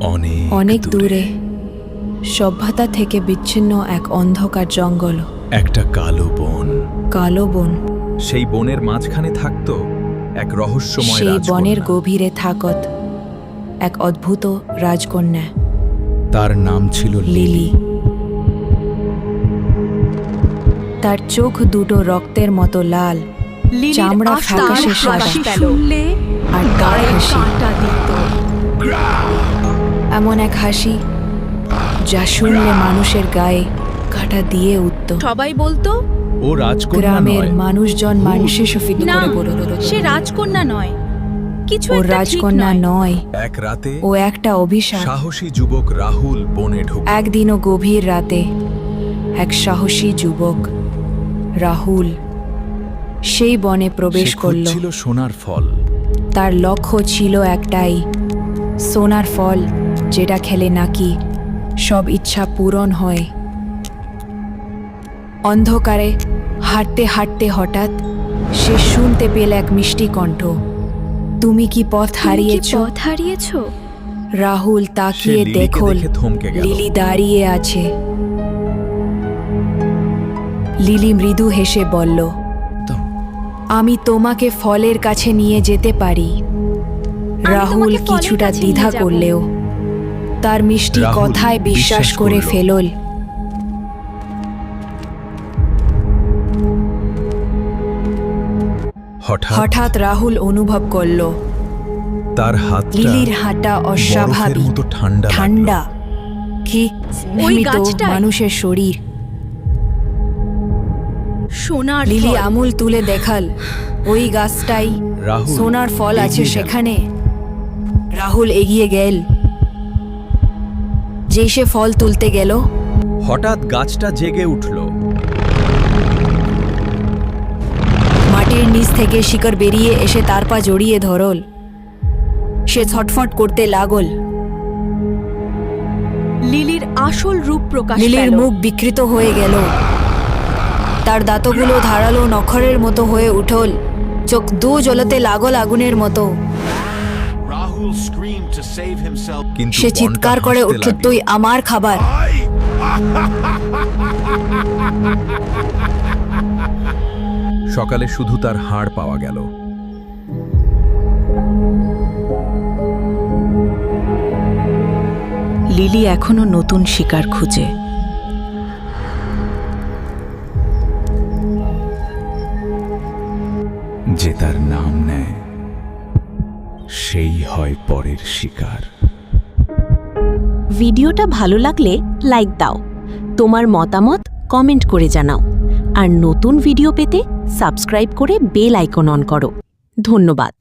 অনেক দূরে সভ্যতা থেকে বিচ্ছিন্ন এক অন্ধকার জঙ্গল, একটা কালো বন। কালো বন। সেই বনের মাঝখানে থাকত এক রহস্যময় সেই রাজকন্যা। বনের গভীরে থাকত এক অদ্ভুত রাজকন্যা। তার নাম ছিল লিলি। তার চোখ দুটো রক্তের মতো লাল, চামড়া ফ্যাকাশে সাদা, আর তার হাসি এমন এক হাসি যা শুনলে মানুষের গায়ে কাঁটা দিয়ে উঠত। সবাই বলতো ও রাজকন্যা গ্রামের নয়, মানুষজন মানুষের সফিত না, করে বলল সে রাজকন্যা নয়, কিছু ও একটা ঠিক রাজকন্যা নয়। নয়, এক রাতে ও একটা অভিশাপ। সাহসী যুবক রাহুল বনে ঢুকে। একদিনও গভীর রাতে এক সাহসী যুবক রাহুল সেই বনে প্রবেশ করল। ছিল সোনার ফল। তার লক্ষ্য ছিল একটাই, সোনার ফল যেটা খেলে নাকি সব ইচ্ছা পূরণ হয়। অন্ধকারে হাঁটতে হাঁটতে হঠাৎ সে শুনতে পেল এক মিষ্টি কণ্ঠ, তুমি কি পথ হারিয়েছ? রাহুল তাকিয়ে সে লিলিকে দেখল দেখে থমকে গেল। লিলি দাঁড়িয়ে আছে। লিলি মৃদু হেসে বলল, আমি তোমাকে ফলের কাছে নিয়ে যেতে পারি। রাহুল তোমাকে ফলের কিছুটা কাছে দ্বিধা নিয়ে যাব। করলেও তার মিষ্টি রাহুল কথায় বিশ্বাস বিশ্বাস করে করল। ফেলল। হঠাৎ রাহুল অনুভব করল তার হাতটা লিলির হাঁটা বরফের অস্বাভাবিক মতো ঠান্ডা ঠান্ডা। কি ওই নিয়মিত গাছটায়? মানুষের শরীর। সোনার লিলি ফল। আমুল তুলে দেখাল ওই গাছটাই রাহুল সোনার ফল আছে এগিয়ে গেল। সেখানে। রাহুল এগিয়ে গেল। যেই সে ফল তুলতে গেল হঠাৎ গাছটা জেগে উঠল। মাটির নিচ থেকে শিকড় বেরিয়ে এসে তার পা জড়িয়ে ধরল। সে ছটফট করতে লাগল। লিলির আসল রূপ প্রকাশ লিলির পেল। মুখ বিকৃত হয়ে গেল। তার দাঁতগুলো ধারালো নখরের মতো হয়ে উঠল। চোখ দু জ্বলতে লাগল আগুনের মতো। Rahul screamed to save himself. কিন্তু সে বনটা চিৎকার করে হাসতে উঠল, লাগলো। তুই আমার খাবার। সকালে শুধু তার হাড় পাওয়া গেল। লিলি এখনো নতুন শিকার খুঁজে। যে তার নাম নেয় সেই হয় পরের শিকার। ভিডিওটা ভালো লাগলে লাইক দাও, তোমার মতামত কমেন্ট করে জানাও, আর নতুন ভিডিও পেতে সাবস্ক্রাইব করে বেল আইকন অন করো। ধন্যবাদ।